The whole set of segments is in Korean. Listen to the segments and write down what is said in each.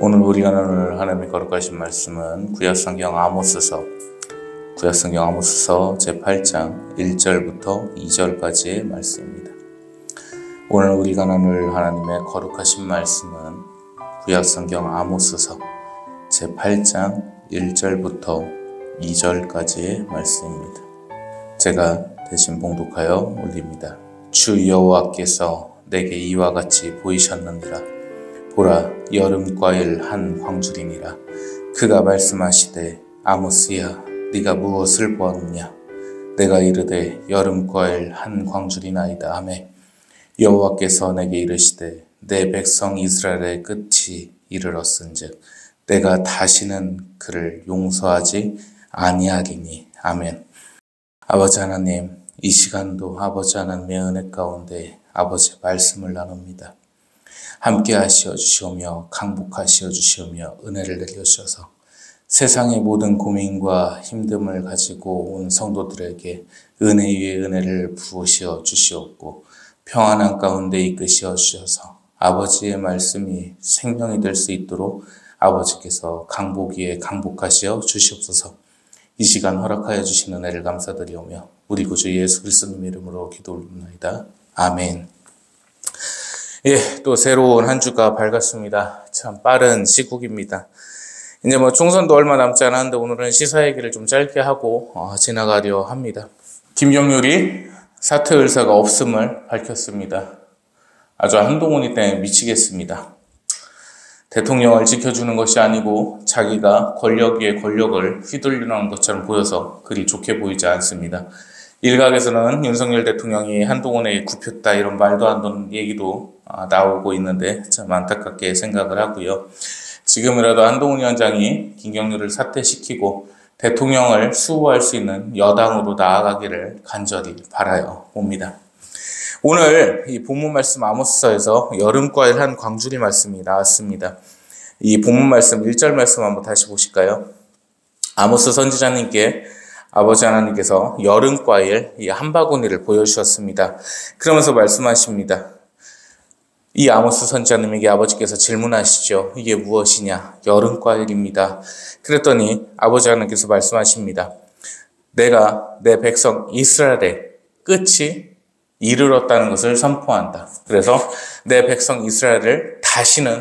오늘 우리가 나눌 하나님의 거룩하신 말씀은 구약성경 아모스서 제8장 1절부터 2절까지의 말씀입니다. 오늘 우리가 나눌 하나님의 거룩하신 말씀은 구약성경 아모스서 제8장 1절부터 2절까지의 말씀입니다. 제가 대신 봉독하여 올립니다. 주 여호와께서 내게 이와 같이 보이셨느니라. 보라, 여름과일 한 광줄이니라. 그가 말씀하시되, 아모스야, 네가 무엇을 보았느냐? 내가 이르되, 여름과일 한 광줄이나이다 하매, 여호와께서 내게 이르시되, 내 백성 이스라엘의 끝이 이르렀은즉 내가 다시는 그를 용서하지 아니하리니. 아멘. 아버지 하나님, 이 시간도 아버지 하나님의 은혜 가운데 아버지의 말씀을 나눕니다. 함께 하시어 주시오며 강복하시어 주시오며 은혜를 내려주셔서 세상의 모든 고민과 힘듦을 가지고 온 성도들에게 은혜 위에 은혜를 부으시어 주시옵고 평안한 가운데 이끄시어 주셔서 아버지의 말씀이 생명이 될 수 있도록 아버지께서 강복 위에 강복하시어 주시옵소서. 이 시간 허락하여 주신 은혜를 감사드리오며 우리 구주 예수 그리스도님 이름으로 기도 올립니다. 아멘. 또 새로운 한 주가 밝았습니다. 참 빠른 시국입니다. 이제 총선도 얼마 남지 않았는데 오늘은 시사 얘기를 좀 짧게 하고 지나가려 합니다. 김경률이 사퇴 의사가 없음을 밝혔습니다. 아주 한동훈이 때문에 미치겠습니다. 대통령을 지켜주는 것이 아니고 자기가 권력 위에 권력을 휘둘리는 것처럼 보여서 그리 좋게 보이지 않습니다. 일각에서는 윤석열 대통령이 한동훈에게 굽혔다 이런 말도 안 되는 얘기도 나오고 있는데 참 안타깝게 생각을 하고요. 지금이라도 한동훈 위원장이 김경률을 사퇴시키고 대통령을 수호할 수 있는 여당으로 나아가기를 간절히 바라요 봅니다. 오늘 이 본문 말씀 아모스서에서 여름과일 한 광줄이 말씀이 나왔습니다. 이 본문 말씀 1절 말씀 한번 다시 보실까요? 아모스 선지자님께 아버지 하나님께서 여름과일 이 한 바구니를 보여주셨습니다. 그러면서 말씀하십니다. 이 아모스 선지자님에게 아버지께서 질문하시죠. 이게 무엇이냐? 여름과일입니다. 그랬더니 아버지 하나님께서 말씀하십니다. 내가 내 백성 이스라엘의 끝이 이르렀다는 것을 선포한다. 그래서 내 백성 이스라엘을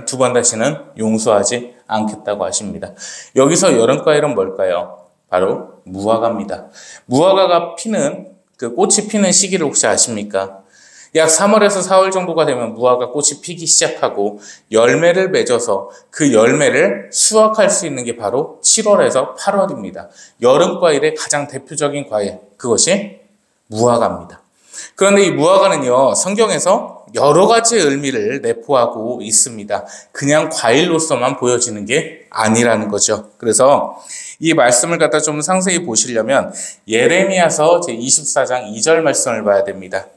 두 번 다시는 용서하지 않겠다고 하십니다. 여기서 여름과일은 뭘까요? 바로 무화과입니다. 무화과가 피는 꽃이 피는 시기를 혹시 아십니까? 약 3월에서 4월 정도가 되면 무화과 꽃이 피기 시작하고 열매를 맺어서 그 열매를 수확할 수 있는 게 바로 7월에서 8월입니다. 여름과일의 가장 대표적인 과일, 그것이 무화과입니다. 그런데 이 무화과는요, 성경에서 여러 가지 의미를 내포하고 있습니다. 그냥 과일로서만 보여지는 게 아니라는 거죠. 그래서 이 말씀을 갖다 좀 상세히 보시려면 예레미야서 제24장 2절 말씀을 봐야 됩니다.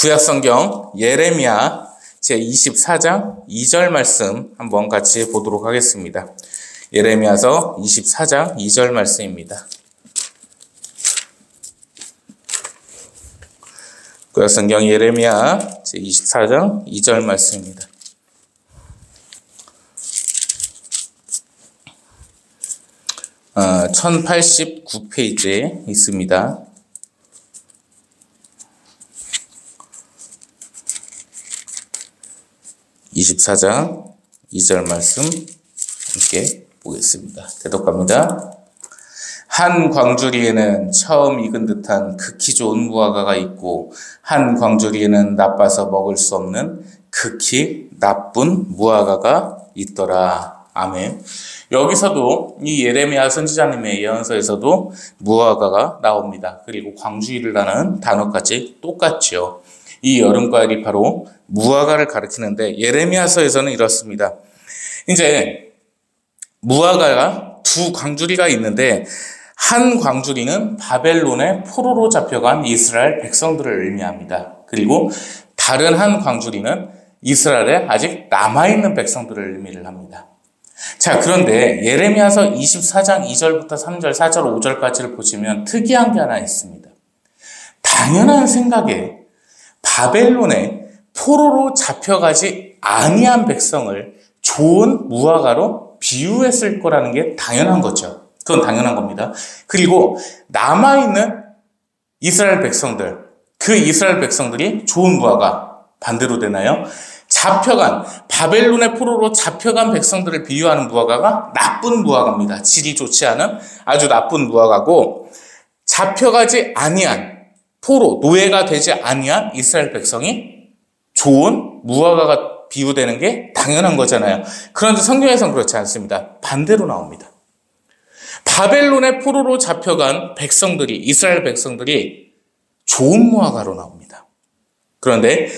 구약성경 예레미야 제24장 2절 말씀 한번 같이 보도록 하겠습니다. 예레미야서 24장 2절 말씀입니다. 구약성경 예레미야 제24장 2절 말씀입니다. 어, 1089페이지에 있습니다. (24장 2절) 말씀 함께 보겠습니다. 대독합니다. 한 광주리에는 처음 익은 듯한 극히 좋은 무화과가 있고 한 광주리에는 나빠서 먹을 수 없는 극히 나쁜 무화과가 있더라. 아멘. 여기서도 이 예레미야 선지자님의 예언서에서도 무화과가 나옵니다. 그리고 광주리라는 단어까지 똑같죠. 이 여름과일이 바로 무화과를 가리키는데 예레미야서에서는 이렇습니다. 이제 무화과가 두 광주리가 있는데 한 광주리는 바벨론의 포로로 잡혀간 이스라엘 백성들을 의미합니다. 그리고 다른 한 광주리는 이스라엘에 아직 남아있는 백성들을 의미를 합니다. 자, 그런데 예레미야서 24장 2절부터 3절, 4절, 5절까지를 보시면 특이한 게 하나 있습니다. 당연한 생각에 바벨론에 포로로 잡혀가지 아니한 백성을 좋은 무화과로 비유했을 거라는 게 당연한 거죠. 그건 당연한 겁니다. 그리고 남아있는 이스라엘 백성들, 그 이스라엘 백성들이 좋은 무화과, 반대로 되나요? 잡혀간, 바벨론의 포로로 잡혀간 백성들을 비유하는 무화과가 나쁜 무화과입니다. 질이 좋지 않은 아주 나쁜 무화과고, 잡혀가지 아니한 포로, 노예가 되지 아니한 이스라엘 백성이 좋은 무화과가 비유되는 게 당연한 거잖아요. 그런데 성경에서는 그렇지 않습니다. 반대로 나옵니다. 바벨론의 포로로 잡혀간 백성들이, 이스라엘 백성들이 좋은 무화과로 나옵니다. 그런데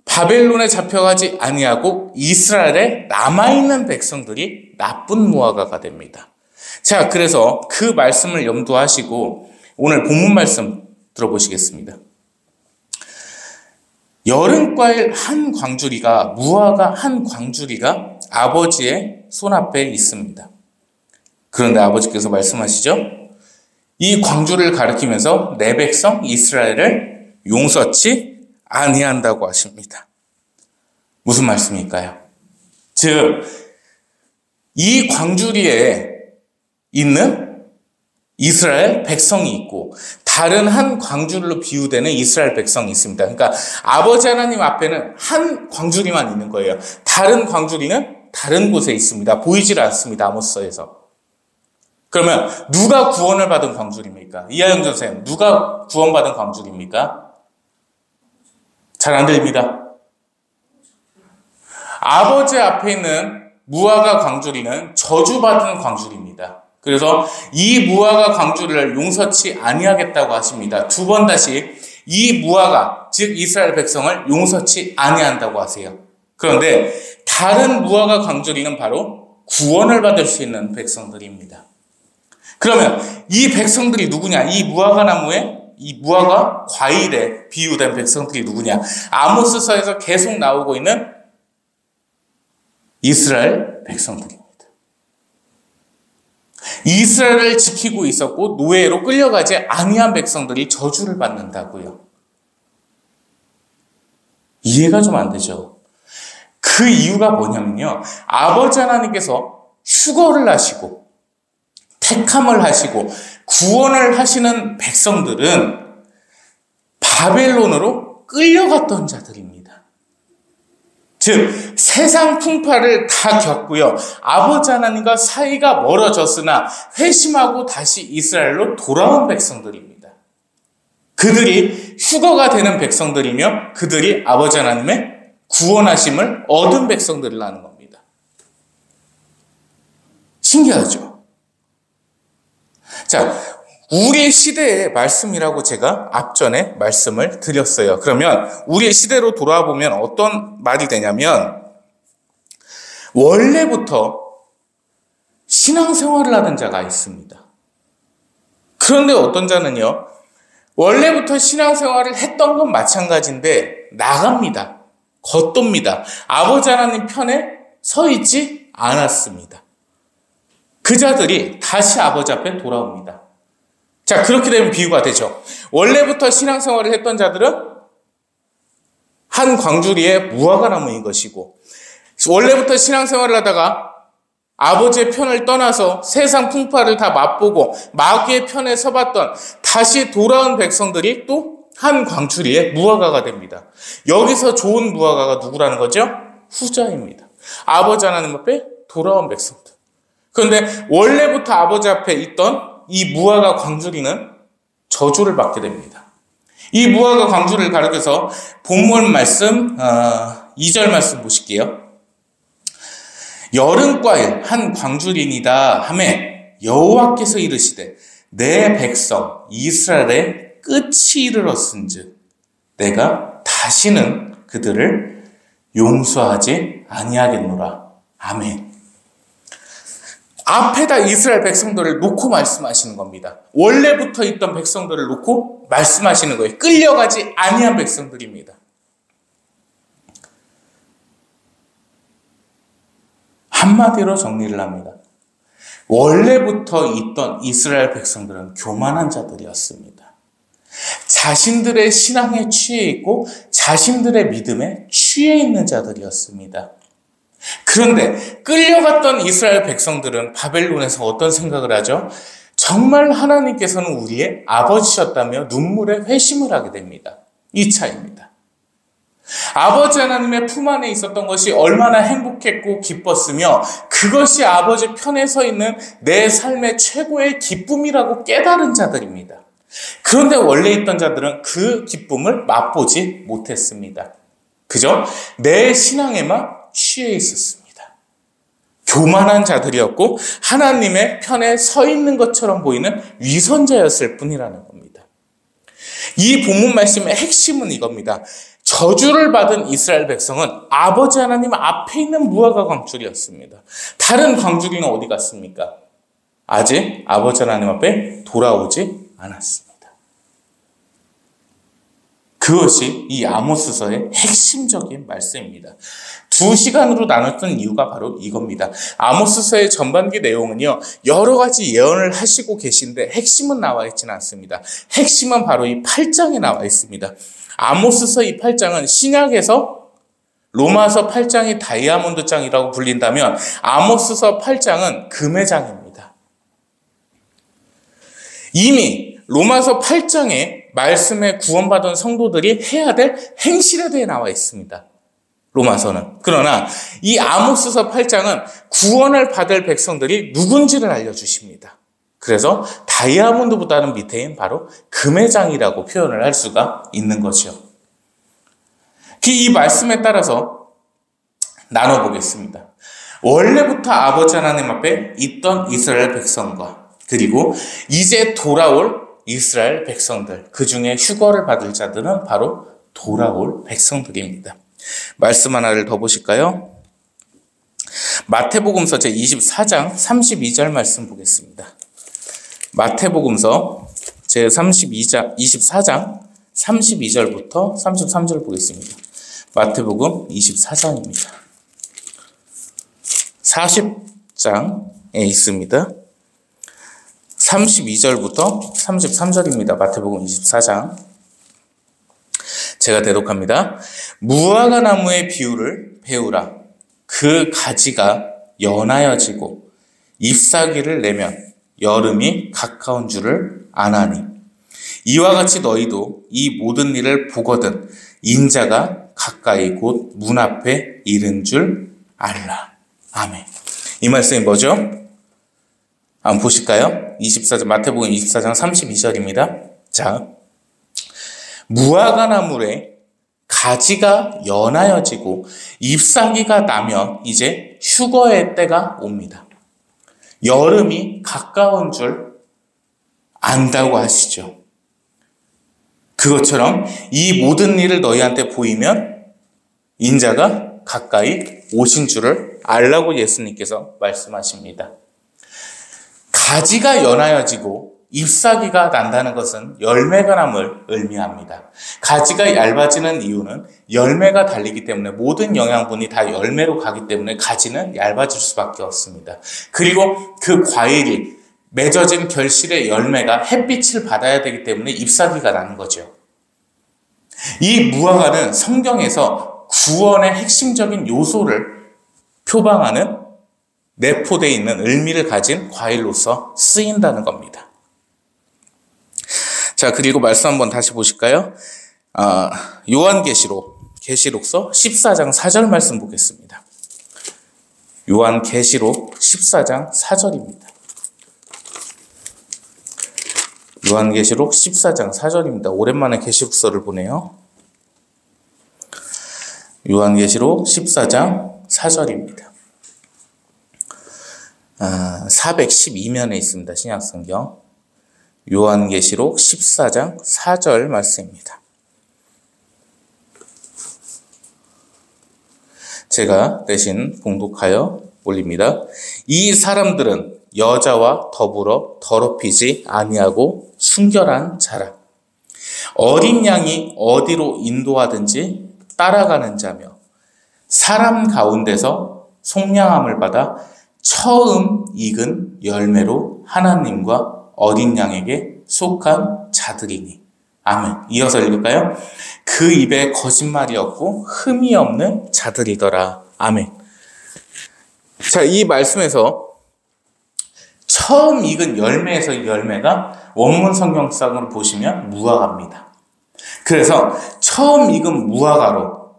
바벨론에 잡혀가지 아니하고 이스라엘에 남아있는 백성들이 나쁜 무화과가 됩니다. 자, 그래서 그 말씀을 염두하시고 오늘 본문 말씀 들어보시겠습니다. 여름과일 한 광주리가, 무화과 한 광주리가 아버지의 손앞에 있습니다. 그런데 아버지께서 말씀하시죠. 이 광주를 가리키면서 내 백성 이스라엘을 용서치 아니한다고 하십니다. 무슨 말씀일까요? 즉, 이 광주리에 있는 이스라엘 백성이 있고 다른 한 광주리로 비유되는 이스라엘 백성이 있습니다. 그러니까 아버지 하나님 앞에는 한 광주리만 있는 거예요. 다른 광주리는 다른 곳에 있습니다. 보이질 않습니다. 아모스서에서. 그러면 누가 구원을 받은 광주리입니까? 이하영 선생님, 누가 구원받은 광주리입니까? 잘 안 들립니다. 아버지 앞에 있는 무화과 광주리는 저주받은 광주리입니다. 그래서 이 무화과 광주리를 용서치 아니하겠다고 하십니다. 두 번 다시 이 무화과, 즉 이스라엘 백성을 용서치 아니한다고 하세요. 그런데 다른 무화과 광주리는 바로 구원을 받을 수 있는 백성들입니다. 그러면 이 백성들이 누구냐? 이 무화과 나무에, 이 무화과 과일에 비유된 백성들이 누구냐? 아모스서에서 계속 나오고 있는 이스라엘 백성들입니다. 이스라엘을 지키고 있었고 노예로 끌려가지 아니한 백성들이 저주를 받는다고요. 이해가 좀 안 되죠? 그 이유가 뭐냐면요. 아버지 하나님께서 휴거를 하시고 택함을 하시고 구원을 하시는 백성들은 바벨론으로 끌려갔던 자들입니다. 즉 세상 풍파를 다 겪고요. 아버지 하나님과 사이가 멀어졌으나 회심하고 다시 이스라엘로 돌아온 백성들입니다. 그들이 휴거가 되는 백성들이며 그들이 아버지 하나님의 구원하심을 얻은 백성들이라는 겁니다. 신기하죠? 자, 우리 시대의 말씀이라고 제가 앞전에 말씀을 드렸어요. 그러면 우리 시대로 돌아와 보면 어떤 말이 되냐면 원래부터 신앙생활을 하던 자가 있습니다. 그런데 어떤 자는요. 원래부터 신앙생활을 했던 건 마찬가지인데 나갑니다. 겉돕니다. 아버지 하나님 편에 서 있지 않았습니다. 그 자들이 다시 아버지 앞에 돌아옵니다. 자, 그렇게 되면 비유가 되죠. 원래부터 신앙생활을 했던 자들은 한 광주리에 무화과 나무인 것이고 원래부터 신앙생활을 하다가 아버지의 편을 떠나서 세상 풍파를 다 맛보고 마귀의 편에 서봤던 다시 돌아온 백성들이 또 한 광주리에 무화과가 됩니다. 여기서 좋은 무화과가 누구라는 거죠? 후자입니다. 아버지 하나님 앞에 돌아온 백성들. 그런데 원래부터 아버지 앞에 있던 이 무화과 광주리는 저주를 받게 됩니다. 이 무화과 광주리를 가리켜서 본문 말씀 2절 말씀 보실게요. 여름과일 한 광주리니다 하매 여호와께서 이르시되 내 백성 이스라엘의 끝이 이르렀은즉 내가 다시는 그들을 용서하지 아니하겠노라. 아멘. 앞에다 이스라엘 백성들을 놓고 말씀하시는 겁니다. 원래부터 있던 백성들을 놓고 말씀하시는 거예요. 끌려가지 아니한 백성들입니다. 한마디로 정리를 합니다. 원래부터 있던 이스라엘 백성들은 교만한 자들이었습니다. 자신들의 신앙에 취해 있고 자신들의 믿음에 취해 있는 자들이었습니다. 그런데 끌려갔던 이스라엘 백성들은 바벨론에서 어떤 생각을 하죠? 정말 하나님께서는 우리의 아버지셨다며 눈물에 회심을 하게 됩니다. 이 차이입니다. 아버지 하나님의 품 안에 있었던 것이 얼마나 행복했고 기뻤으며 그것이 아버지 편에 서 있는 내 삶의 최고의 기쁨이라고 깨달은 자들입니다. 그런데 원래 있던 자들은 그 기쁨을 맛보지 못했습니다. 그저 내 신앙에만 취해 있었습니다. 교만한 자들이었고 하나님의 편에 서 있는 것처럼 보이는 위선자였을 뿐이라는 겁니다. 이 본문 말씀의 핵심은 이겁니다. 저주를 받은 이스라엘 백성은 아버지 하나님 앞에 있는 무화과 광줄이었습니다. 다른 광줄이는 어디 갔습니까? 아직 아버지 하나님 앞에 돌아오지 않았습니다. 그것이 이 아모스서의 핵심적인 말씀입니다. 2시간으로 나눴던 이유가 바로 이겁니다. 아모스서의 전반기 내용은요, 여러 가지 예언을 하시고 계신데 핵심은 나와 있지는 않습니다. 핵심은 바로 이 8장에 나와 있습니다. 아모스서 이 8장은 신약에서 로마서 8장이 다이아몬드 장이라고 불린다면 아모스서 8장은 금의 장입니다. 이미 로마서 8장에 말씀에 구원받은 성도들이 해야 될 행실에 대해 나와 있습니다. 로마서는. 그러나 이 아모스서 8장은 구원을 받을 백성들이 누군지를 알려주십니다. 그래서 다이아몬드보다는 밑에인 바로 금의 장이라고 표현을 할 수가 있는 거죠. 이 말씀에 따라서 나눠보겠습니다. 원래부터 아버지 하나님 앞에 있던 이스라엘 백성과 그리고 이제 돌아올 이스라엘 백성들, 그 중에 휴거를 받을 자들은 바로 돌아올 백성들입니다. 말씀 하나를 더 보실까요? 마태복음서 제24장 32절 말씀 보겠습니다. 마태복음서 제24장 32절부터 33절 보겠습니다. 마태복음 24장입니다. 40장에 있습니다. 32절부터 33절입니다. 마태복음 24장. 제가 대독합니다. 무화과 나무의 비유를 배우라. 그 가지가 연하여지고 잎사귀를 내면 여름이 가까운 줄을 아나니 이와 같이 너희도 이 모든 일을 보거든 인자가 가까이 곧 문 앞에 이른 줄 알라. 아멘. 이 말씀이 뭐죠? 한번 보실까요? 24절, 마태복음 24장 32절입니다. 자, 무화과 나무에 가지가 연하여지고 잎사귀가 나면 이제 휴거의 때가 옵니다. 여름이 가까운 줄 안다고 하시죠. 그것처럼 이 모든 일을 너희한테 보이면 인자가 가까이 오신 줄을 알라고 예수님께서 말씀하십니다. 가지가 연하여지고 잎사귀가 난다는 것은 열매가 남을 의미합니다. 가지가 얇아지는 이유는 열매가 달리기 때문에 모든 영양분이 다 열매로 가기 때문에 가지는 얇아질 수밖에 없습니다. 그리고 그 과일이 맺어진 결실의 열매가 햇빛을 받아야 되기 때문에 잎사귀가 나는 거죠. 이 무화과는 성경에서 구원의 핵심적인 요소를 표방하는 내포되어 있는 의미를 가진 과일로서 쓰인다는 겁니다. 자, 그리고 말씀 한번 다시 보실까요? 계시록서 14장 4절 말씀 보겠습니다. 계시록 14장 4절입니다. 계시록 14장 4절입니다. 오랜만에 계시록서를 보네요. 계시록 14장 4절입니다. 412면에 있습니다. 신약성경. 요한계시록 14장 4절 말씀입니다. 제가 대신 봉독하여 올립니다. 이 사람들은 여자와 더불어 더럽히지 아니하고 순결한 자라. 어린 양이 어디로 인도하든지 따라가는 자며 사람 가운데서 속량함을 받아 처음 익은 열매로 하나님과 어린 양에게 속한 자들이니. 아멘. 이어서 읽을까요? 그 입에 거짓말이 없고 흠이 없는 자들이더라. 아멘. 자, 이 말씀에서 처음 익은 열매에서 열매가 원문 성경상으로 보시면 무화과입니다. 그래서 처음 익은 무화과로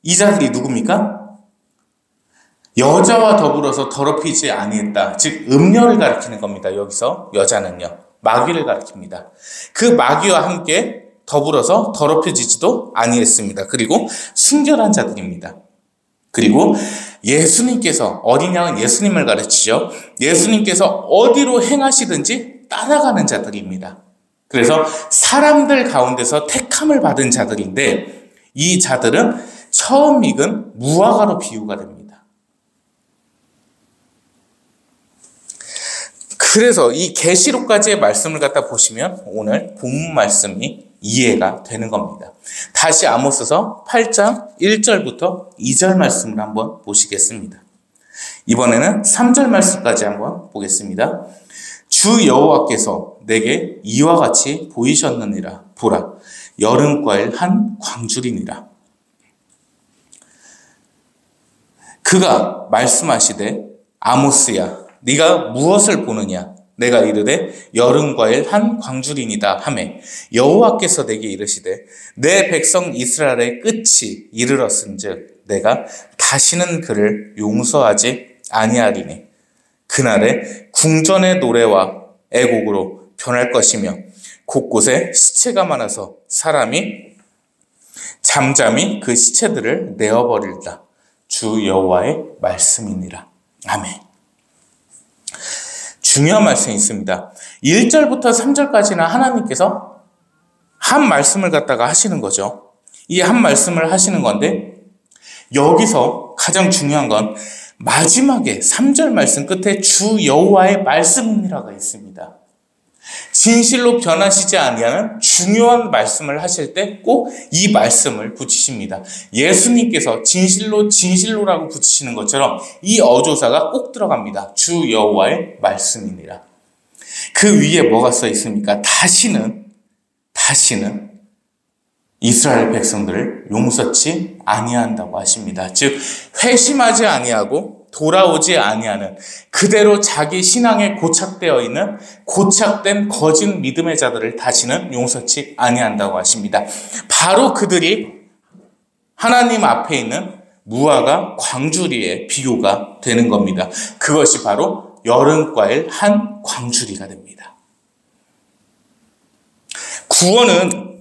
이 자들이 누굽니까? 여자와 더불어서 더럽히지 아니했다. 즉 음녀를 가리키는 겁니다. 여기서 여자는요. 마귀를 가리킵니다. 그 마귀와 함께 더불어서 더럽혀지지도 아니했습니다. 그리고 순결한 자들입니다. 그리고 예수님께서, 어린 양은 예수님을 가르치죠. 예수님께서 어디로 행하시든지 따라가는 자들입니다. 그래서 사람들 가운데서 택함을 받은 자들인데 이 자들은 처음 익은 무화과로 비유가 됩니다. 그래서 이 계시록까지의 말씀을 갖다 보시면 오늘 본문 말씀이 이해가 되는 겁니다. 다시 아모스서 8장 1절부터 2절 말씀을 한번 보시겠습니다. 이번에는 3절 말씀까지 한번 보겠습니다. 주 여호와께서 내게 이와 같이 보이셨느니라. 보라, 여름과일 한 광줄이니라. 그가 말씀하시되 아모스야, 네가 무엇을 보느냐? 내가 이르되 여름과일 한 광줄이니이다 하매 여호와께서 내게 이르시되 내 백성 이스라엘의 끝이 이르렀은즉 내가 다시는 그를 용서하지 아니하리니 그날에 궁전의 노래와 애곡으로 변할 것이며 곳곳에 시체가 많아서 사람이 잠잠히 그 시체들을 내어버리리라. 주 여호와의 말씀이니라. 아멘. 중요한 말씀이 있습니다. 1절부터 3절까지는 하나님께서 한 말씀을 갖다가 하시는 거죠. 이 한 말씀을 하시는 건데 여기서 가장 중요한 건 마지막에 3절 말씀 끝에 주 여호와의 말씀이라가 있습니다. 진실로 변하시지 아니하는 중요한 말씀을 하실 때 꼭 이 말씀을 붙이십니다. 예수님께서 진실로라고 붙이시는 것처럼 이 어조사가 꼭 들어갑니다. 주 여호와의 말씀이니라. 그 위에 뭐가 써 있습니까? 다시는 이스라엘 백성들을 용서치 아니한다고 하십니다. 즉 회심하지 아니하고 돌아오지 아니하는 그대로 자기 신앙에 고착되어 있는 고착된 거짓 믿음의 자들을 다시는 용서치 아니한다고 하십니다. 바로 그들이 하나님 앞에 있는 무화과 광주리의 비유가 되는 겁니다. 그것이 바로 여름과일 한 광주리가 됩니다. 구원은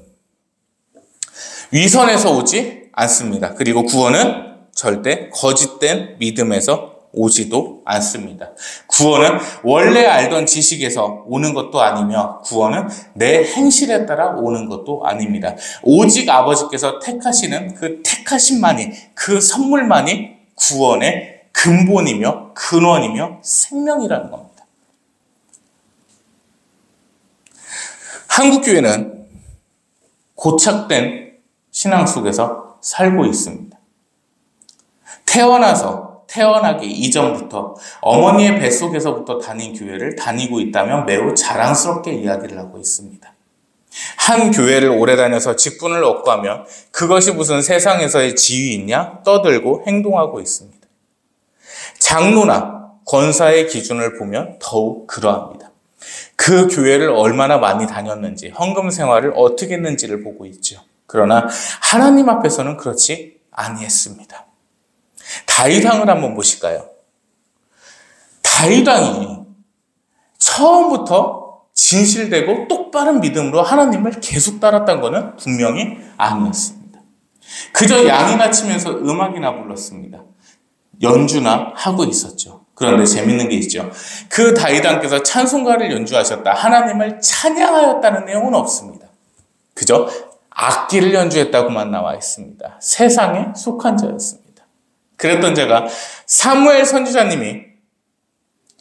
위선에서 오지 않습니다. 그리고 구원은 절대 거짓된 믿음에서 오지도 않습니다. 구원은 원래 알던 지식에서 오는 것도 아니며 구원은 내 행실에 따라 오는 것도 아닙니다. 오직 아버지께서 택하시는 그 택하심만이, 그 선물만이 구원의 근본이며 근원이며 생명이라는 겁니다. 한국교회는 고착된 신앙 속에서 살고 있습니다. 태어나기 이전부터 어머니의 뱃속에서부터 다닌 교회를 다니고 있다면 매우 자랑스럽게 이야기를 하고 있습니다. 한 교회를 오래 다녀서 직분을 얻고 하면 그것이 무슨 세상에서의 지위있냐 떠들고 행동하고 있습니다. 장로나 권사의 기준을 보면 더욱 그러합니다. 그 교회를 얼마나 많이 다녔는지, 헌금 생활을 어떻게 했는지를 보고 있죠. 그러나 하나님 앞에서는 그렇지 아니했습니다. 다윗 왕을 한번 보실까요? 다윗 왕이 처음부터 진실되고 똑바른 믿음으로 하나님을 계속 따랐던 것은 분명히 아니었습니다. 그저 양이나 치면서 음악이나 불렀습니다. 연주나 하고 있었죠. 그런데 재밌는 게 있죠. 그 다윗 왕께서 찬송가를 연주하셨다, 하나님을 찬양하였다는 내용은 없습니다. 그저 악기를 연주했다고만 나와 있습니다. 세상에 속한 자였습니다. 그랬던 자가 사무엘 선지자님이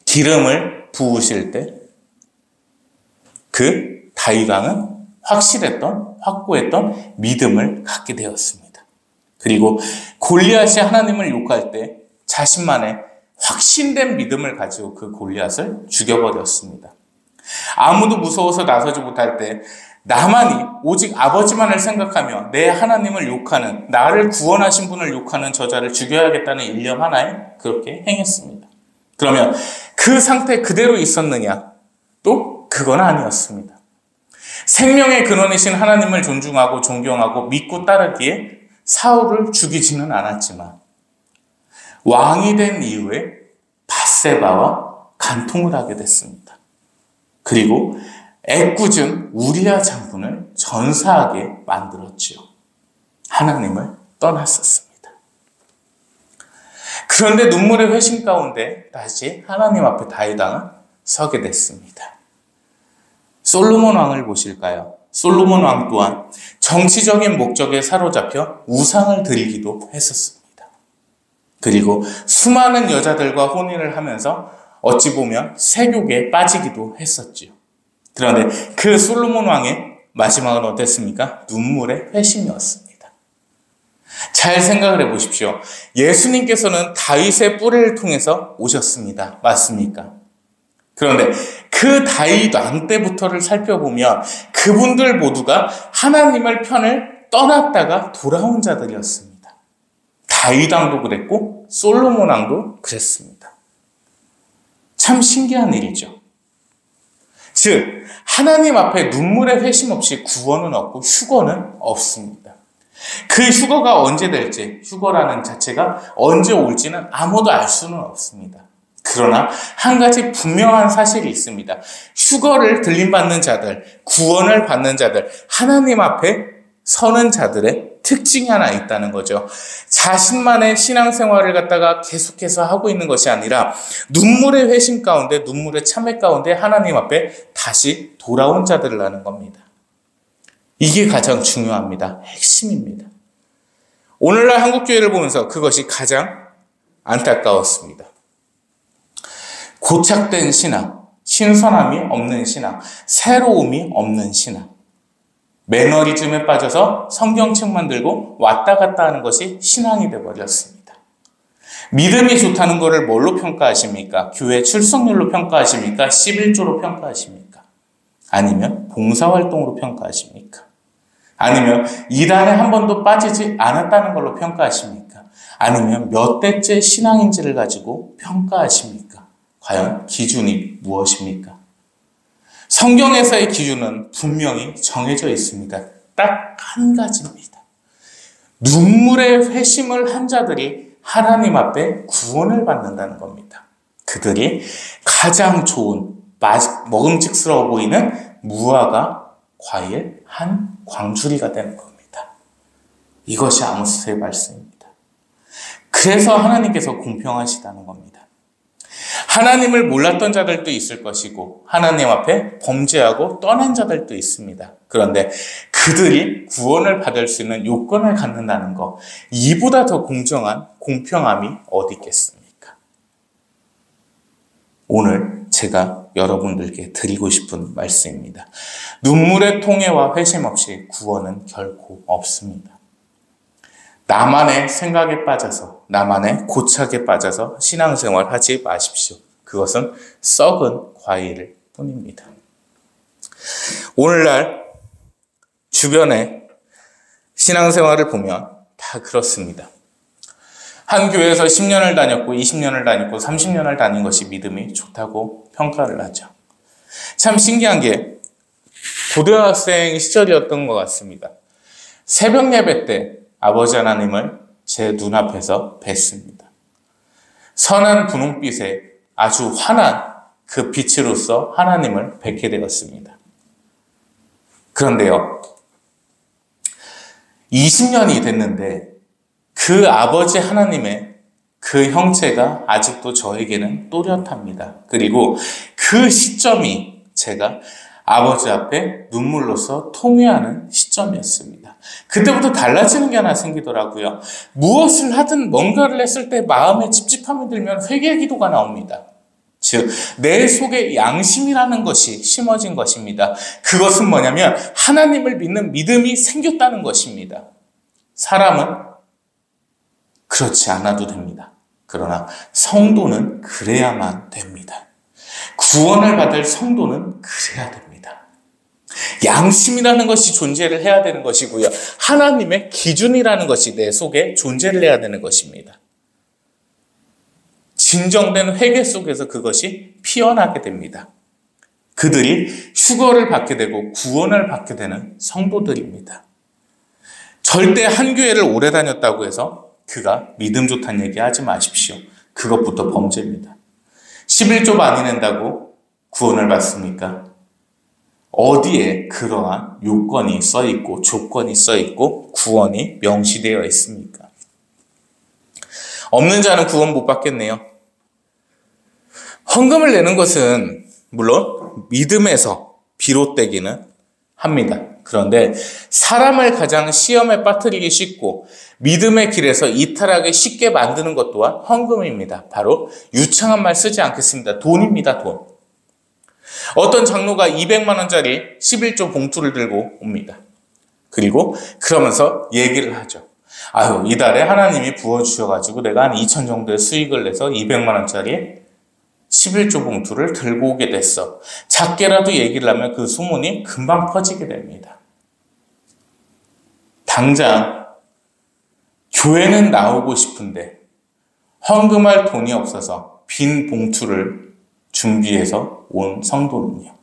기름을 부으실 때 그 다윗 왕은 확고했던 믿음을 갖게 되었습니다. 그리고 골리앗이 하나님을 욕할 때 자신만의 확신된 믿음을 가지고 그 골리앗을 죽여버렸습니다. 아무도 무서워서 나서지 못할 때 나만이 오직 아버지만을 생각하며 내 하나님을 욕하는, 나를 구원하신 분을 욕하는 저자를 죽여야겠다는 일념 하나에 그렇게 행했습니다. 그러면 그 상태 그대로 있었느냐? 또 그건 아니었습니다. 생명의 근원이신 하나님을 존중하고 존경하고 믿고 따르기에 사울을 죽이지는 않았지만 왕이 된 이후에 밧세바와 간통을 하게 됐습니다. 그리고 애꿎은 우리아 장군을 전사하게 만들었지요. 하나님을 떠났었습니다. 그런데 눈물의 회심 가운데 다시 하나님 앞에 다윗 왕은 서게 됐습니다. 솔로몬 왕을 보실까요? 솔로몬 왕 또한 정치적인 목적에 사로잡혀 우상을 드리기도 했었습니다. 그리고 수많은 여자들과 혼인을 하면서 어찌 보면 세욕에 빠지기도 했었지요. 그런데 그 솔로몬 왕의 마지막은 어땠습니까? 눈물의 회심이었습니다. 잘 생각을 해보십시오. 예수님께서는 다윗의 뿌리를 통해서 오셨습니다. 맞습니까? 그런데 그 다윗 왕 때부터를 살펴보면 그분들 모두가 하나님의 편을 떠났다가 돌아온 자들이었습니다. 다윗 왕도 그랬고 솔로몬 왕도 그랬습니다. 참 신기한 일이죠. 즉 하나님 앞에 눈물의 회심 없이 구원은 없고 휴거는 없습니다. 그 휴거가 언제 될지, 휴거라는 자체가 언제 올지는 아무도 알 수는 없습니다. 그러나 한 가지 분명한 사실이 있습니다. 휴거를 들림받는 자들, 구원을 받는 자들, 하나님 앞에 서는 자들의 특징이 하나 있다는 거죠. 자신만의 신앙생활을 갖다가 계속해서 하고 있는 것이 아니라 눈물의 회심 가운데, 눈물의 참회 가운데 하나님 앞에 다시 돌아온 자들이라는 겁니다. 이게 가장 중요합니다. 핵심입니다. 오늘날 한국교회를 보면서 그것이 가장 안타까웠습니다. 고착된 신앙, 신선함이 없는 신앙, 새로움이 없는 신앙, 매너리즘에 빠져서 성경책만 들고 왔다 갔다 하는 것이 신앙이 되어버렸습니다. 믿음이 좋다는 것을 뭘로 평가하십니까? 교회 출석률로 평가하십니까? 11조로 평가하십니까? 아니면 봉사활동으로 평가하십니까? 아니면 이단에 한 번도 빠지지 않았다는 걸로 평가하십니까? 아니면 몇 대째 신앙인지를 가지고 평가하십니까? 과연 기준이 무엇입니까? 성경에서의 기준은 분명히 정해져 있습니다. 딱 한 가지입니다. 눈물의 회심을 한 자들이 하나님 앞에 구원을 받는다는 겁니다. 그들이 가장 좋은, 먹음직스러워 보이는 무화과 과일 한 광주리가 되는 겁니다. 이것이 아모스의 말씀입니다. 그래서 하나님께서 공평하시다는 겁니다. 하나님을 몰랐던 자들도 있을 것이고 하나님 앞에 범죄하고 떠난 자들도 있습니다. 그런데 그들이 구원을 받을 수 있는 요건을 갖는다는 것, 이보다 더 공정한 공평함이 어디 있겠습니까? 오늘 제가 여러분들께 드리고 싶은 말씀입니다. 눈물의 통해와 회심 없이 구원은 결코 없습니다. 나만의 생각에 빠져서, 나만의 고착에 빠져서 신앙생활 하지 마십시오. 그것은 썩은 과일일 뿐입니다. 오늘날 주변에 신앙생활을 보면 다 그렇습니다. 한 교회에서 10년을 다녔고 20년을 다녔고 30년을 다닌 것이 믿음이 좋다고 평가를 하죠. 참 신기한 게 고등학생 시절이었던 것 같습니다. 새벽 예배 때 아버지 하나님을 제 눈앞에서 뵀습니다. 선한 분홍빛에 아주 환한 그 빛으로서 하나님을 뵙게 되었습니다. 그런데요, 20년이 됐는데 그 아버지 하나님의 그 형체가 아직도 저에게는 또렷합니다. 그리고 그 시점이 제가 아버지 앞에 눈물로서 통회하는 시점이었습니다. 그때부터 달라지는 게 하나 생기더라고요. 무엇을 하든 뭔가를 했을 때 마음에 찝찝함이 들면 회개 기도가 나옵니다. 즉, 내 속에 양심이라는 것이 심어진 것입니다. 그것은 뭐냐면 하나님을 믿는 믿음이 생겼다는 것입니다. 사람은 그렇지 않아도 됩니다. 그러나 성도는 그래야만 됩니다. 구원을 받을 성도는 그래야 됩니다. 양심이라는 것이 존재를 해야 되는 것이고요. 하나님의 기준이라는 것이 내 속에 존재를 해야 되는 것입니다. 진정된 회개 속에서 그것이 피어나게 됩니다. 그들이 휴거를 받게 되고 구원을 받게 되는 성도들입니다. 절대 한 교회를 오래 다녔다고 해서 그가 믿음 좋다는 얘기 하지 마십시오. 그것부터 범죄입니다. 11조 많이 낸다고 구원을 받습니까? 어디에 그러한 요건이 써있고 조건이 써있고 구원이 명시되어 있습니까? 없는 자는 구원 못 받겠네요. 헌금을 내는 것은 물론 믿음에서 비롯되기는 합니다. 그런데 사람을 가장 시험에 빠뜨리기 쉽고 믿음의 길에서 이탈하기 쉽게 만드는 것 또한 헌금입니다. 바로 유창한 말 쓰지 않겠습니다. 돈입니다. 돈. 어떤 장로가 200만 원짜리 11조 봉투를 들고 옵니다. 그리고 그러면서 얘기를 하죠. 아유, 이달에 하나님이 부어주셔가지고 내가 한 2천 정도의 수익을 내서 200만 원짜리 11조 봉투를 들고 오게 됐어. 작게라도 얘기를 하면 그 소문이 금방 퍼지게 됩니다. 당장 교회는 나오고 싶은데 헌금할 돈이 없어서 빈 봉투를 준비해서 온 성도는요.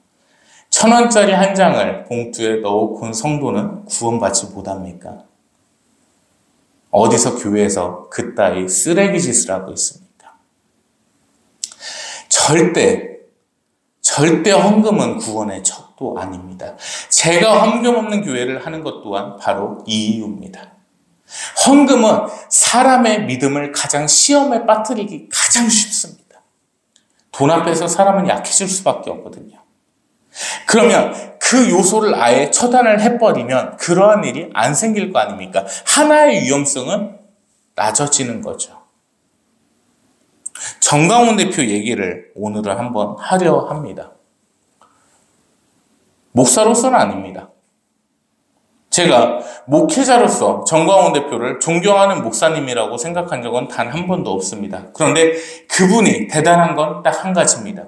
1,000원짜리 한 장을 봉투에 넣어온 성도는 구원받지 못합니까? 어디서 교회에서 그따위 쓰레기 짓을 하고 있습니까? 절대 헌금은 구원의 척도 아닙니다. 제가 헌금 없는 교회를 하는 것 또한 바로 이 이유입니다. 헌금은 사람의 믿음을 가장 시험에 빠뜨리기 가장 쉽습니다. 돈 앞에서 사람은 약해질 수밖에 없거든요. 그러면 그 요소를 아예 처단을 해버리면 그러한 일이 안 생길 거 아닙니까? 하나의 위험성은 낮아지는 거죠. 정강훈 대표 얘기를 오늘은 한번 하려 합니다. 목사로서는 아닙니다. 제가 목회자로서 정광훈 대표를 존경하는 목사님이라고 생각한 적은 단 한 번도 없습니다. 그런데 그분이 대단한 건 딱 한 가지입니다.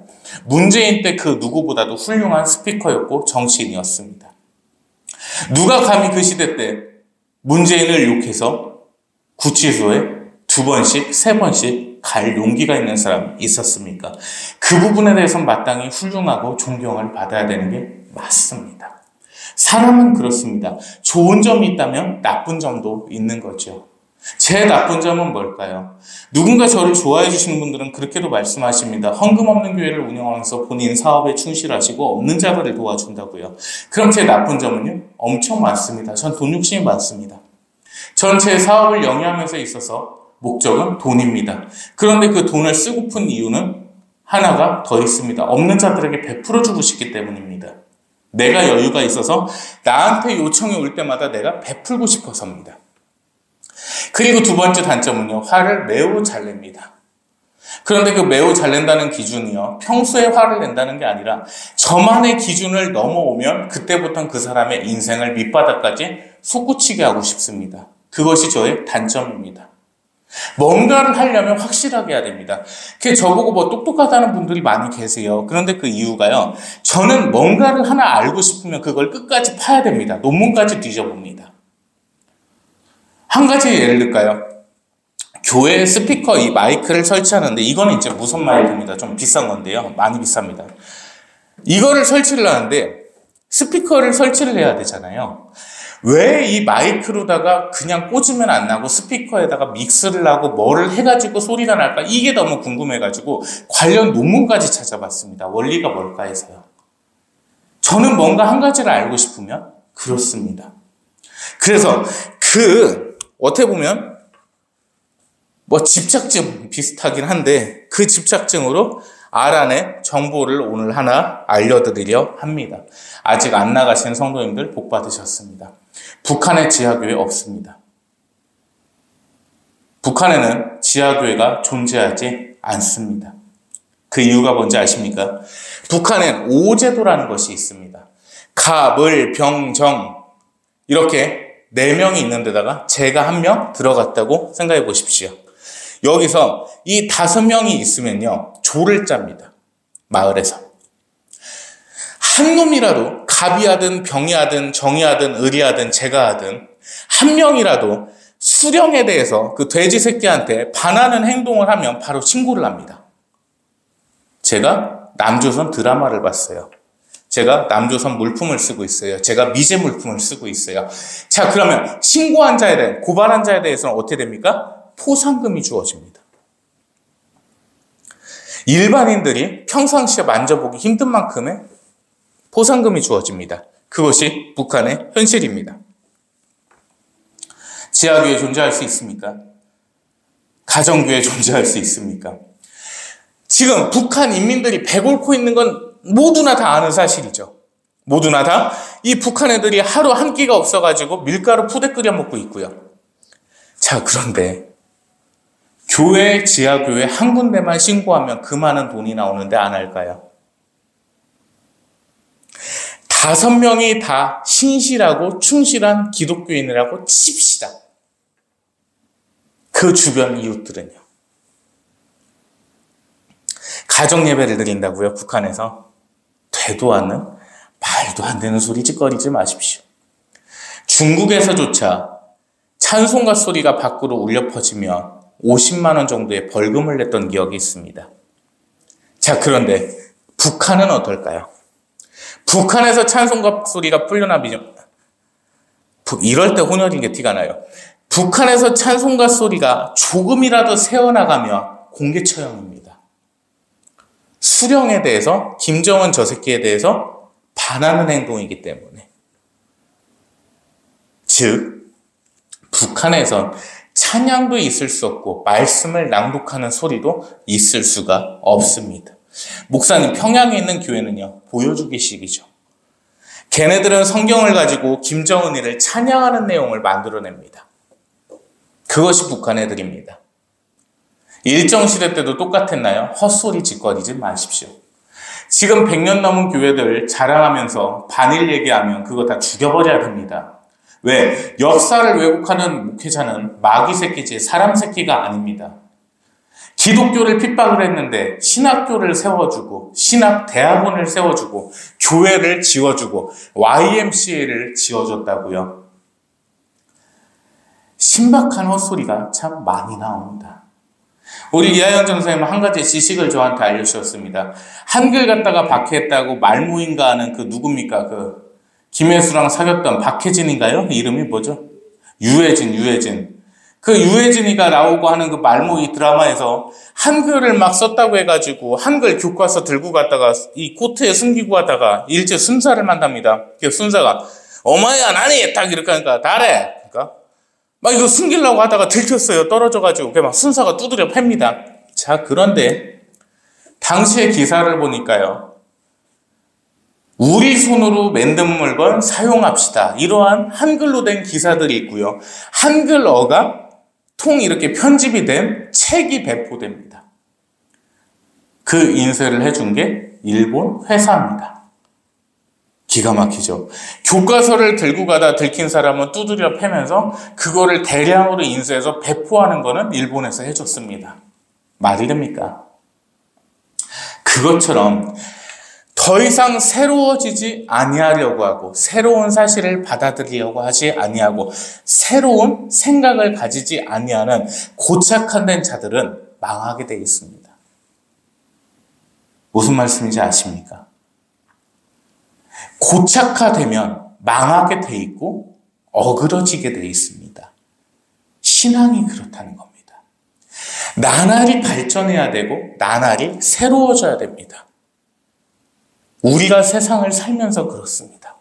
문재인 때 그 누구보다도 훌륭한 스피커였고 정치인이었습니다. 누가 감히 그 시대 때 문재인을 욕해서 구치소에 2번씩, 3번씩 갈 용기가 있는 사람이 있었습니까? 그 부분에 대해서는 마땅히 훌륭하고 존경을 받아야 되는 게 맞습니다. 사람은 그렇습니다. 좋은 점이 있다면 나쁜 점도 있는 거죠. 제 나쁜 점은 뭘까요? 누군가 저를 좋아해 주시는 분들은 그렇게도 말씀하십니다. 헌금 없는 교회를 운영하면서 본인 사업에 충실하시고 없는 자들을 도와준다고요. 그럼 제 나쁜 점은요? 엄청 많습니다. 전 돈 욕심이 많습니다. 전 제 사업을 영위하면서 있어서 목적은 돈입니다. 그런데 그 돈을 쓰고픈 이유는 하나가 더 있습니다. 없는 자들에게 베풀어주고 싶기 때문입니다. 내가 여유가 있어서 나한테 요청이 올 때마다 내가 베풀고 싶어서입니다. 그리고 두 번째 단점은요. 화를 매우 잘 냅니다. 그런데 그 매우 잘 낸다는 기준이요. 평소에 화를 낸다는 게 아니라 저만의 기준을 넘어오면 그때부터는 그 사람의 인생을 밑바닥까지 솟구치게 하고 싶습니다. 그것이 저의 단점입니다. 뭔가를 하려면 확실하게 해야 됩니다. 저보고 뭐 똑똑하다는 분들이 많이 계세요. 그런데 그 이유가요. 저는 뭔가를 하나 알고 싶으면 그걸 끝까지 파야 됩니다. 논문까지 뒤져봅니다. 한 가지 예를 들까요? 교회 스피커 이 마이크를 설치하는데 이거는 이제 무선 마이크입니다. 좀 비싼 건데요. 많이 비쌉니다. 이거를 설치를 하는데 스피커를 설치를 해야 되잖아요. 왜 이 마이크로다가 그냥 꽂으면 안 나고 스피커에다가 믹스를 하고 뭐를 해가지고 소리가 날까? 이게 너무 궁금해가지고 관련 논문까지 찾아봤습니다. 원리가 뭘까 해서요. 저는 뭔가 한 가지를 알고 싶으면 그렇습니다. 그래서 어떻게 보면 뭐 집착증 비슷하긴 한데 그 집착증으로 알아낸 정보를 오늘 하나 알려드리려 합니다. 아직 안 나가신 성도님들 복 받으셨습니다. 북한에 지하교회 없습니다. 북한에는 지하교회가 존재하지 않습니다. 그 이유가 뭔지 아십니까? 북한엔 오제도라는 것이 있습니다. 가, 물, 병, 정 이렇게 4명이 있는 데다가 제가 1명 들어갔다고 생각해 보십시오. 여기서 이 5명이 있으면요. 조를 짭니다. 마을에서. 한 놈이라도 갑이 하든 병이 하든 정이 하든 을이 하든 제가 하든 한 명이라도 수령에 대해서 그 돼지 새끼한테 반하는 행동을 하면 바로 신고를 합니다. 제가 남조선 드라마를 봤어요. 제가 남조선 물품을 쓰고 있어요. 제가 미제 물품을 쓰고 있어요. 자, 그러면 신고한 자에 대해, 고발한 자에 대해서는 어떻게 됩니까? 포상금이 주어집니다. 일반인들이 평상시에 만져보기 힘든 만큼의 포상금이 주어집니다. 그것이 북한의 현실입니다. 지하교회 존재할 수 있습니까? 가정교회 존재할 수 있습니까? 지금 북한 인민들이 배고프고 있는 건 모두나 다 아는 사실이죠. 모두나 다 이 북한 애들이 하루 한 끼가 없어가지고 밀가루 푸대 끓여 먹고 있고요. 자, 그런데 교회, 지하교회 한 군데만 신고하면 그 많은 돈이 나오는데 안 할까요? 5명이 다 신실하고 충실한 기독교인이라고 칩시다. 그 주변 이웃들은요. 가정예배를 드린다고요, 북한에서? 되도 않는, 말도 안 되는 소리 짓거리지 마십시오. 중국에서조차 찬송가 소리가 밖으로 울려 퍼지면 50만 원 정도의 벌금을 냈던 기억이 있습니다. 자, 그런데 북한은 어떨까요? 북한에서 찬송가 소리가 풀려나면 이럴 때 혼혈인 게 티가 나요. 북한에서 찬송가 소리가 조금이라도 새어나가면 공개 처형입니다. 수령에 대해서, 김정은 저 새끼에 대해서 반하는 행동이기 때문에. 즉, 북한에선 찬양도 있을 수 없고 말씀을 낭독하는 소리도 있을 수가 없습니다. 목사님, 평양에 있는 교회는요, 보여주기식이죠. 걔네들은 성경을 가지고 김정은이를 찬양하는 내용을 만들어냅니다. 그것이 북한 애들입니다. 일정시대 때도 똑같았나요? 헛소리 짓거리지 마십시오. 지금 100년 넘은 교회들 자랑하면서 반일 얘기하면 그거 다 죽여버려야 됩니다. 왜? 역사를 왜곡하는 목회자는 마귀 새끼지 사람 새끼가 아닙니다. 기독교를 핍박을 했는데 신학교를 세워주고 신학대학원을 세워주고 교회를 지어주고 YMCA를 지어줬다고요. 신박한 헛소리가 참 많이 나옵니다. 우리 이하영 선생님은 한 가지 지식을 저한테 알려주셨습니다. 한글 갖다가 박해했다고 말무인가 하는 그 누굽니까? 그 김혜수랑 사귀었던 박혜진인가요? 이름이 뭐죠? 유해진. 그 유해진이가 나오고 하는 그 말무이 드라마에서 한글을 막 썼다고 해가지고 한글 교과서 들고 갔다가 이 코트에 숨기고 가다가 일제 순사를 만납니다. 그 순사가 어마야 나니 딱 이렇게 하니까 다래. 그러니까 막 이거 숨기려고 하다가 들켰어요. 떨어져가지고 막 순사가 두드려 팹니다. 자, 그런데 당시의 기사를 보니까요. 우리 손으로 만든 물건 사용합시다. 이러한 한글로 된 기사들이 있고요. 한글어가 통 이렇게 편집이 된 책이 배포됩니다. 그 인쇄를 해준 게 일본 회사입니다. 기가 막히죠. 교과서를 들고 가다 들킨 사람은 두드려 패면서 그거를 대량으로 인쇄해서 배포하는 거는 일본에서 해줬습니다. 말이 됩니까? 그것처럼 더 이상 새로워지지 아니하려고 하고 새로운 사실을 받아들이려고 하지 아니하고 새로운 생각을 가지지 아니하는 고착화된 자들은 망하게 되어 있습니다. 무슨 말씀인지 아십니까? 고착화되면 망하게 돼 있고 어그러지게 돼 있습니다. 신앙이 그렇다는 겁니다. 나날이 발전해야 되고 나날이 새로워져야 됩니다. 우리가 세상을 살면서 그렇습니다.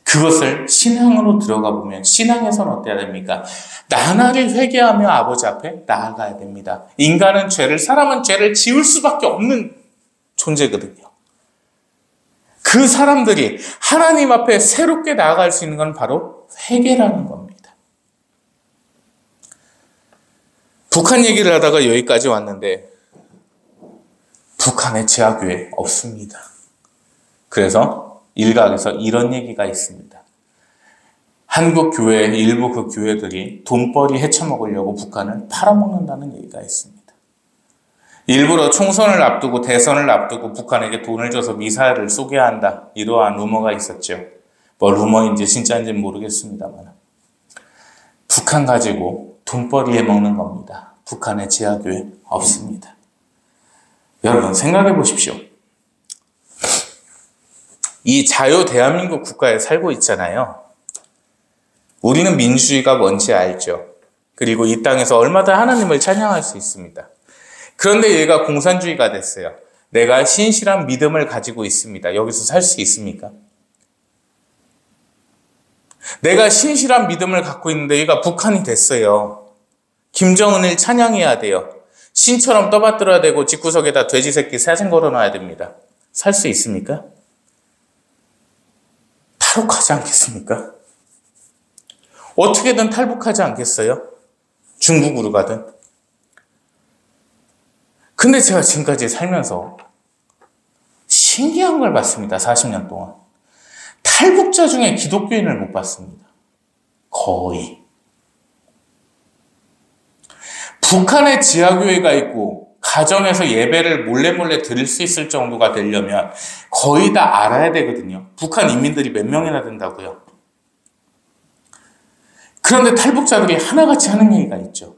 그것을 신앙으로 들어가 보면 신앙에서는 어때야 됩니까? 나날이 회개하며 아버지 앞에 나아가야 됩니다. 인간은 사람은 죄를 지을 수밖에 없는 존재거든요. 그 사람들이 하나님 앞에 새롭게 나아갈 수 있는 건 바로 회개라는 겁니다. 북한 얘기를 하다가 여기까지 왔는데 북한에 지하교회 없습니다. 그래서 일각에서 이런 얘기가 있습니다. 한국 교회 일부 그 교회들이 돈벌이 헤쳐먹으려고 북한을 팔아먹는다는 얘기가 있습니다. 일부러 총선을 앞두고 대선을 앞두고 북한에게 돈을 줘서 미사일을 쏘게 한다. 이러한 루머가 있었죠. 뭐 루머인지 진짜인지는 모르겠습니다만. 북한 가지고 돈벌이 해먹는 겁니다. 북한의 지하교회 없습니다. 여러분 생각해 보십시오. 이 자유 대한민국 국가에 살고 있잖아요. 우리는 민주주의가 뭔지 알죠. 그리고 이 땅에서 얼마나 하나님을 찬양할 수 있습니다. 그런데 얘가 공산주의가 됐어요. 내가 신실한 믿음을 가지고 있습니다. 여기서 살 수 있습니까? 내가 신실한 믿음을 갖고 있는데 얘가 북한이 됐어요. 김정은을 찬양해야 돼요. 신처럼 떠받들어야 되고 집구석에다 돼지 새끼 사진 걸어놔야 됩니다. 살 수 있습니까? 탈옥하지 않겠습니까? 어떻게든 탈북하지 않겠어요? 중국으로 가든. 근데 제가 지금까지 살면서 신기한 걸 봤습니다. 40년 동안. 탈북자 중에 기독교인을 못 봤습니다. 거의. 북한에 지하교회가 있고 가정에서 예배를 몰래 드릴 수 있을 정도가 되려면 거의 다 알아야 되거든요. 북한 인민들이 몇 명이나 된다고요. 그런데 탈북자들이 하나같이 하는 얘기가 있죠.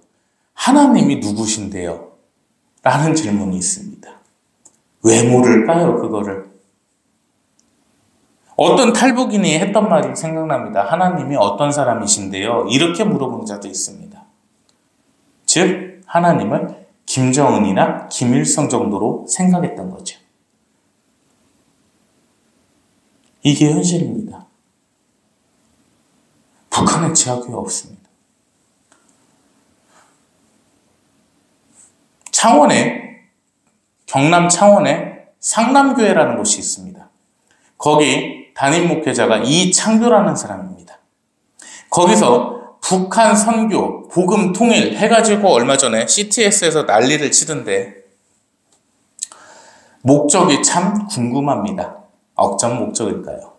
하나님이 누구신데요? 라는 질문이 있습니다. 왜 모를까요, 그거를? 어떤 탈북인이 했던 말이 생각납니다. 하나님이 어떤 사람이신데요? 이렇게 물어보는 자도 있습니다. 즉, 하나님을 김정은이나 김일성 정도로 생각했던 거죠. 이게 현실입니다. 북한에 지하교회 없습니다. 경남 창원에 상남교회라는 곳이 있습니다. 거기 담임 목회자가 이창규라는 사람입니다. 거기서 북한 선교, 복음 통일 해가지고 얼마 전에 CTS에서 난리를 치던데 목적이 참 궁금합니다. 어떤 목적일까요?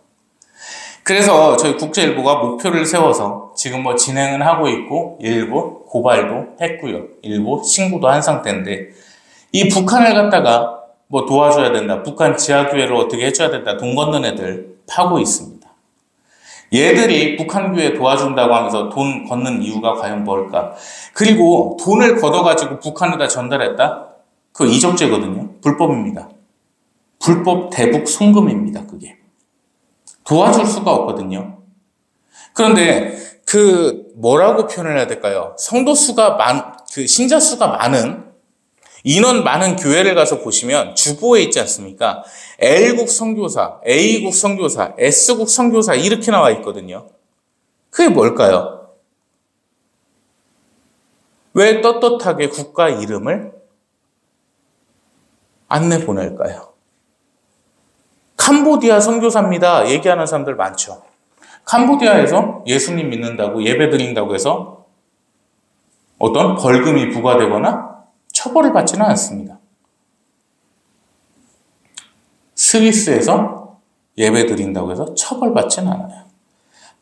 그래서 저희 국제일보가 목표를 세워서 지금 진행은 하고 있고 일부 고발도 했고요. 일부 신고도 한 상태인데 이 북한을 갖다가 도와줘야 된다. 북한 지하교회를 어떻게 해줘야 된다. 돈 걷는 애들 파고 있습니다. 얘들이 북한 교회 도와준다고 하면서 돈 걷는 이유가 과연 뭘까? 그리고 돈을 걷어가지고 북한에다 전달했다? 그거 이적죄거든요. 불법입니다. 불법 대북 송금입니다. 그게. 도와줄 수가 없거든요. 그런데 뭐라고 표현을 해야 될까요? 성도 수가 신자 수가 많은 인원 많은 교회를 가서 보시면 주보에 있지 않습니까? L국 선교사, A국 선교사, S국 선교사 이렇게 나와 있거든요. 그게 뭘까요? 왜 떳떳하게 국가 이름을 안 내보낼까요? 캄보디아 선교사입니다. 얘기하는 사람들 많죠. 캄보디아에서 예수님 믿는다고 예배 드린다고 해서 어떤 벌금이 부과되거나 처벌을 받지는 않습니다. 스위스에서 예배 드린다고 해서 처벌받지는 않아요.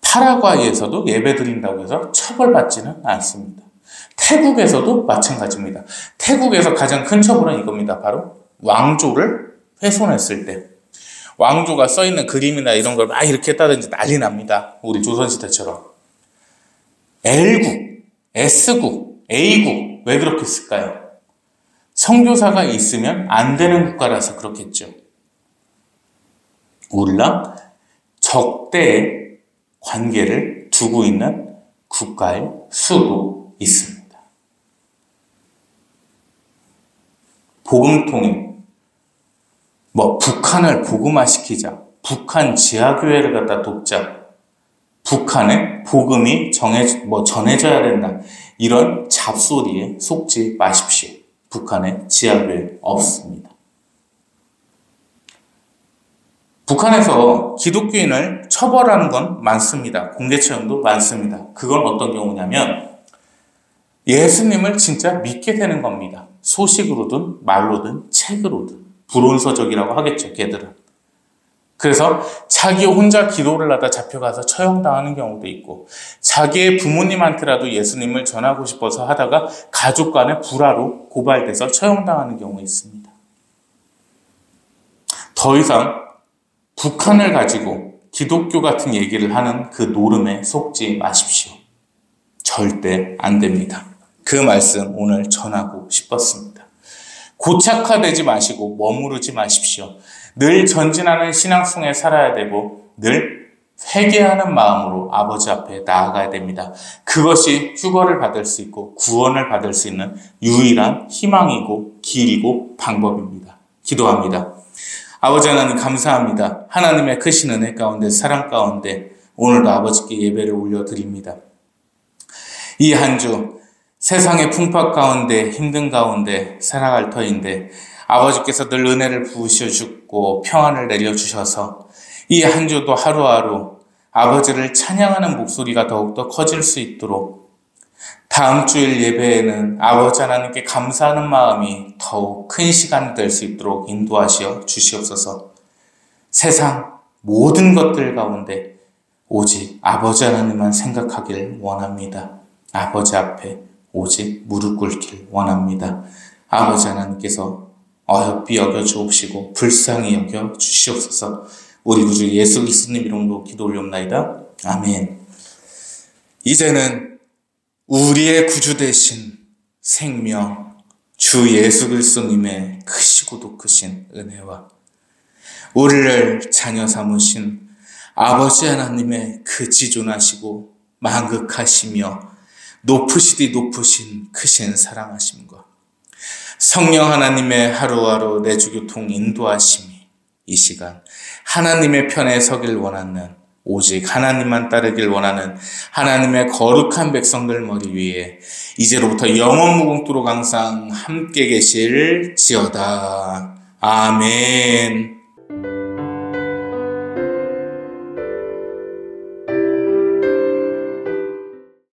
파라과이에서도 예배 드린다고 해서 처벌받지는 않습니다. 태국에서도 마찬가지입니다. 태국에서 가장 큰 처벌은 이겁니다. 바로 왕조를 훼손했을 때 왕조가 써있는 그림이나 이런 걸 막 이렇게 했다든지 난리 납니다. 우리 조선시대처럼. L국, S국, A국 왜 그렇게 쓸까요? 선교사가 있으면 안 되는 국가라서 그렇겠죠. 우리랑 적대의 관계를 두고 있는 국가의 수도 있습니다. 복음통일, 북한을 복음화시키자, 북한 지하교회를 갖다 돕자, 북한에 복음이 전해져야 된다. 이런 잡소리에 속지 마십시오. 북한에 지하교회 없습니다. 북한에서 기독교인을 처벌하는 건 많습니다. 공개 처형도 많습니다. 그건 어떤 경우냐면 예수님을 진짜 믿게 되는 겁니다. 소식으로든 말로든 책으로든. 불온서적이라고 하겠죠, 걔들은. 그래서 자기 혼자 기도를 하다 잡혀가서 처형당하는 경우도 있고 자기의 부모님한테라도 예수님을 전하고 싶어서 하다가 가족 간의 불화로 고발돼서 처형당하는 경우가 있습니다. 더 이상 북한을 가지고 기독교 같은 얘기를 하는 그 노름에 속지 마십시오. 절대 안 됩니다. 그 말씀 오늘 전하고 싶었습니다. 고착화되지 마시고 머무르지 마십시오. 늘 전진하는 신앙생활에 살아야 되고 늘 회개하는 마음으로 아버지 앞에 나아가야 됩니다. 그것이 휴거를 받을 수 있고 구원을 받을 수 있는 유일한 희망이고 길이고 방법입니다. 기도합니다. 아버지 하나님 감사합니다. 하나님의 크신 은혜 가운데 사랑 가운데 오늘도 아버지께 예배를 올려드립니다. 이 한 주 세상의 풍파 가운데 힘든 가운데 살아갈 터인데 아버지께서 늘 은혜를 부으셔주고 평안을 내려주셔서 이 한 주도 하루하루 아버지를 찬양하는 목소리가 더욱더 커질 수 있도록 다음 주일 예배에는 아버지 하나님께 감사하는 마음이 더욱 큰 시간이 될 수 있도록 인도하시어 주시옵소서. 세상 모든 것들 가운데 오직 아버지 하나님만 생각하길 원합니다. 아버지 앞에 오직 무릎 꿇길 원합니다. 아버지 하나님께서 어여삐 여겨 주옵시고 불쌍히 여겨 주시옵소서. 우리 구주 예수 그리스도님 이름으로 기도 올려옵나이다. 아멘. 이제는 우리의 구주 되신 생명 주 예수 그리스도님의 크시고도 크신 은혜와 우리를 자녀 삼으신 아버지 하나님의 그 지존하시고 만극하시며 높으시디 높으신 크신 사랑하심과 성령 하나님의 하루하루 내주교통 인도하심이 이 시간 하나님의 편에 서길 원하는 오직 하나님만 따르길 원하는 하나님의 거룩한 백성들 머리 위에 이제로부터 영원 무궁토록 항상 함께 계실지어다. 아멘.